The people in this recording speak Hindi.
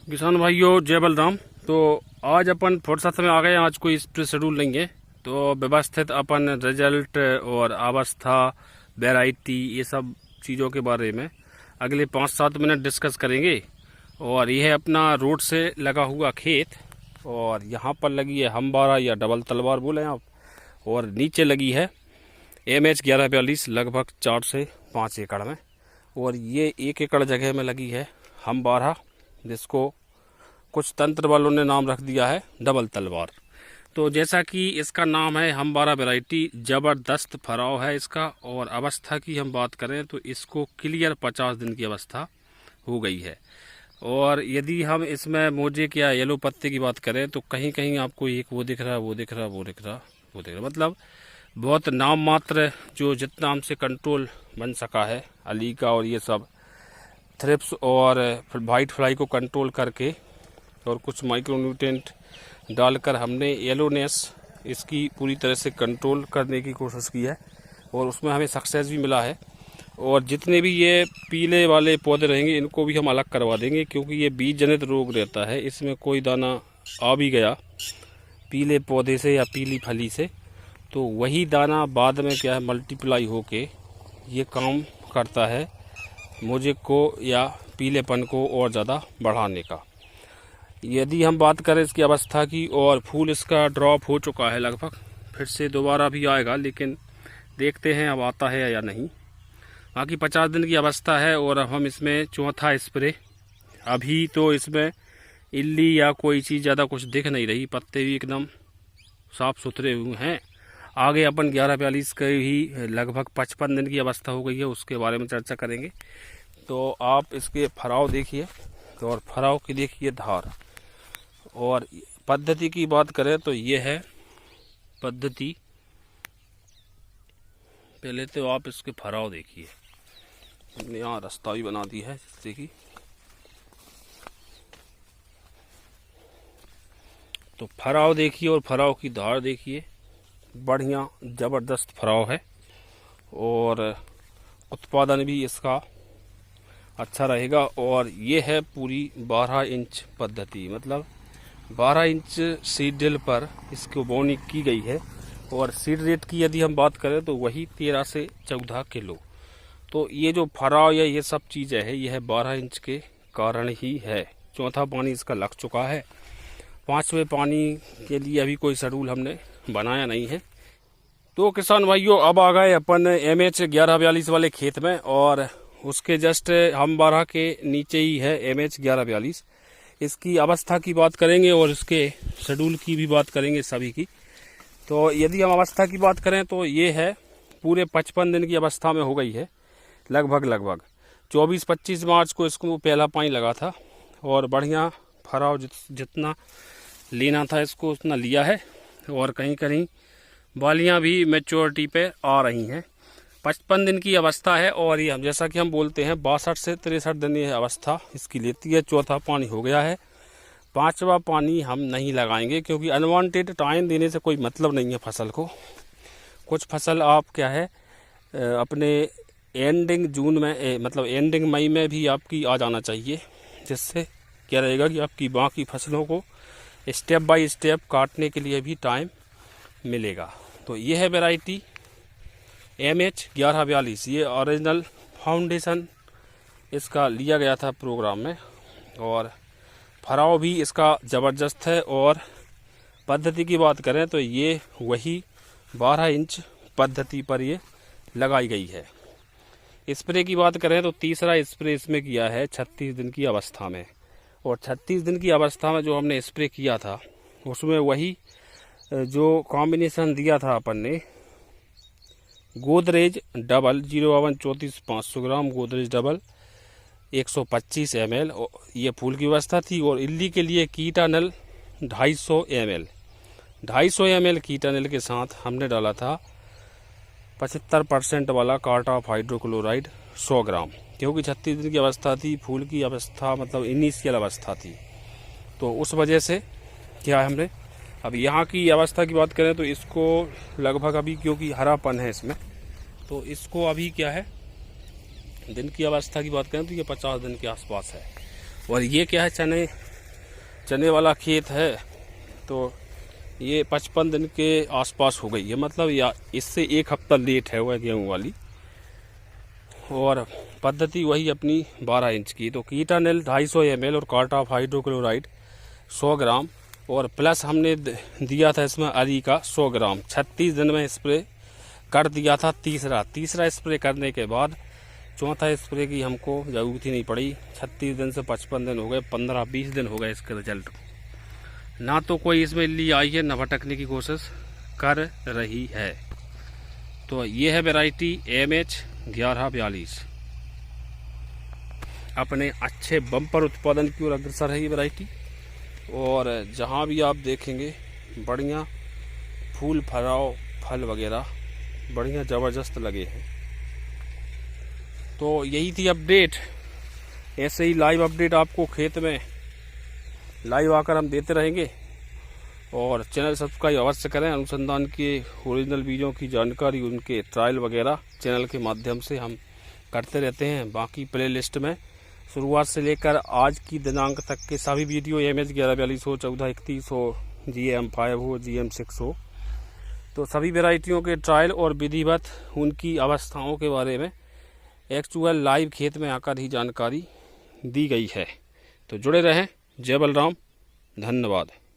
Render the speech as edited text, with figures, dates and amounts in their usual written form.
किसान भाइयों जय बलराम। तो आज अपन फुर्सत में आ गए। आज कोई स्प्रे शेड्यूल नहीं है, तो व्यवस्थित अपन रिजल्ट और अवस्था, वैरायटी, ये सब चीज़ों के बारे में अगले 5-7 मिनट डिस्कस करेंगे। और यह है अपना रोड से लगा हुआ खेत, और यहाँ पर लगी है हम-12 या डबल तलवार बोले आप, और नीचे लगी है MH 1142 लगभग 4 से 5 एकड़ में, और ये 1 एकड़ जगह में लगी है हम-12, जिसको कुछ तंत्र वालों ने नाम रख दिया है डबल तलवार। तो जैसा कि इसका नाम है हम-12 वैरायटी, ज़बरदस्त फराव है इसका। और अवस्था की हम बात करें तो इसको क्लियर 50 दिन की अवस्था हो गई है। और यदि हम इसमें मोजेक या येलो पत्ते की बात करें तो कहीं कहीं आपको एक वो दिख रहा है, वो दिख रहा है, वो दिख रहा, वो दिख रहा, मतलब बहुत नाम मात्र जो जितना हमसे कंट्रोल बन सका है अली का, और ये सब थ्रिप्स और वाइट फ्लाई को कंट्रोल करके और कुछ माइक्रोन्यूट्रिएंट डालकर हमने येलोनेस इसकी पूरी तरह से कंट्रोल करने की कोशिश की है, और उसमें हमें सक्सेस भी मिला है। और जितने भी ये पीले वाले पौधे रहेंगे इनको भी हम अलग करवा देंगे, क्योंकि ये बीज जनित रोग रहता है। इसमें कोई दाना आ भी गया पीले पौधे से या पीली फली से, तो वही दाना बाद में क्या है मल्टीप्लाई होके ये काम करता है मोजेक को या पीलेपन को और ज़्यादा बढ़ाने का। यदि हम बात करें इसकी अवस्था की, और फूल इसका ड्रॉप हो चुका है लगभग, फिर से दोबारा भी आएगा, लेकिन देखते हैं अब आता है या नहीं। बाकी 50 दिन की अवस्था है, और अब हम इसमें चौथा स्प्रे। अभी तो इसमें इल्ली या कोई चीज़ ज़्यादा कुछ दिख नहीं रही, पत्ते भी एकदम साफ सुथरे हुए हैं। आगे अपन 1142 के ही लगभग 55 दिन की अवस्था हो गई है, उसके बारे में चर्चा करेंगे। तो आप इसके फराव देखिए, तो और फराव की देखिए धार। और पद्धति की बात करें तो ये है पद्धति। पहले तो आप इसके फराव देखिए, हमने यहाँ रास्ता भी बना दी है जिससे कि, तो फराव देखिए और फराव की धार देखिए, बढ़िया ज़बरदस्त फराव है। और उत्पादन भी इसका अच्छा रहेगा। और ये है पूरी 12 इंच पद्धति, मतलब 12 इंच सीड ड्रिल पर इसको बोनी की गई है। और सीड रेट की यदि हम बात करें तो वही 13 से 14 किलो। तो ये जो फराव या ये सब चीज़ें है, यह 12 इंच के कारण ही है। चौथा पानी इसका लग चुका है, 5वें पानी के लिए अभी कोई शेड्यूल हमने बनाया नहीं है। तो किसान भाइयों अब आ गए अपन MH 1142 वाले खेत में, और उसके जस्ट हम-12 के नीचे ही है MH 1142। इसकी अवस्था की बात करेंगे और इसके शेड्यूल की भी बात करेंगे सभी की। तो यदि हम अवस्था की बात करें तो ये है पूरे 55 दिन की अवस्था में हो गई है लगभग 24-25 मार्च को इसको पहला पानी लगा था, और बढ़िया फराव जितना लेना था इसको उतना लिया है। और कहीं कहीं बालियां भी मैच्योरिटी पे आ रही हैं। 55 दिन की अवस्था है, और ये जैसा कि हम बोलते हैं 62 से 63 दिन ये अवस्था इसकी लेती है। चौथा पानी हो गया है, 5वां पानी हम नहीं लगाएंगे, क्योंकि अनवांटेड टाइम देने से कोई मतलब नहीं है फसल को। कुछ फसल आप क्या है अपने एंडिंग जून में मतलब एंडिंग मई में भी आपकी आ जाना चाहिए, जिससे क्या रहेगा कि आपकी बाकी फसलों को स्टेप बाय स्टेप काटने के लिए भी टाइम मिलेगा। तो ये है वैरायटी MH 1142। ये ओरिजिनल फाउंडेशन इसका लिया गया था प्रोग्राम में, और फराव भी इसका ज़बरदस्त है। और पद्धति की बात करें तो ये वही 12 इंच पद्धति पर ये लगाई गई है। स्प्रे की बात करें तो तीसरा स्प्रे इसमें किया है 36 दिन की अवस्था में। और 36 दिन की अवस्था में जो हमने स्प्रे किया था उसमें वही जो कॉम्बिनेशन दिया था अपन ने, गोदरेज डबल 052-34-500 ग्राम, गोदरेज डबल 125 ml ये फूल की अवस्था थी। और इल्ली के लिए कीटानल 250 ml, 250 ml कीटानल के साथ हमने डाला था 75% वाला कार्ट ऑफ हाइड्रोक्लोराइड 100 ग्राम, क्योंकि 36 दिन की अवस्था थी, फूल की अवस्था मतलब इनिशियल अवस्था थी। तो उस वजह से क्या है हमने अब यहाँ की अवस्था की बात करें तो इसको लगभग अभी, क्योंकि हरापन है इसमें, तो इसको अभी क्या है दिन की अवस्था की बात करें तो ये 50 दिन के आसपास है। और ये क्या है चने चने वाला खेत है, तो ये 55 दिन के आसपास हो गई है, मतलब या इससे 1 हफ्ता लेट है वह गेहूँ वाली। और पद्धति वही अपनी 12 इंच की। तो कीटानिल 250 ml और कार्टाफ हाइड्रोक्लोराइड 100 ग्राम, और प्लस हमने दिया था इसमें अरी का 100 ग्राम। 36 दिन में स्प्रे कर दिया था। तीसरा स्प्रे करने के बाद चौथा स्प्रे की हमको ज़रूरत ही नहीं पड़ी। 36 दिन से 55 दिन हो गए, 15-20 दिन हो गए इसके रिजल्ट को। ना तो कोई इसमें इल्ली आई है, न भटकने की कोशिश कर रही है। तो ये है वैरायटी MH 1142, अपने अच्छे बम्पर उत्पादन की ओर अग्रसर है ये वैरायटी। और जहाँ भी आप देखेंगे बढ़िया फूल फल वगैरह बढ़िया ज़बरदस्त लगे हैं। तो यही थी अपडेट। ऐसे ही लाइव अपडेट आपको खेत में लाइव आकर हम देते रहेंगे। और चैनल सब्सक्राइब अवश्य करें। अनुसंधान के ओरिजिनल बीजों की जानकारी, उनके ट्रायल वगैरह चैनल के माध्यम से हम करते रहते हैं। बाकी प्लेलिस्ट में शुरुआत से लेकर आज की दिनांक तक के सभी वीडियो MH 1142 हो, 1431 हो, GM5 हो, GM6 हो, तो सभी वैरायटियों के ट्रायल और विधिवत उनकी अवस्थाओं के बारे में एक्चुअल लाइव खेत में आकर ही जानकारी दी गई है। तो जुड़े रहें। जय बलराम, धन्यवाद।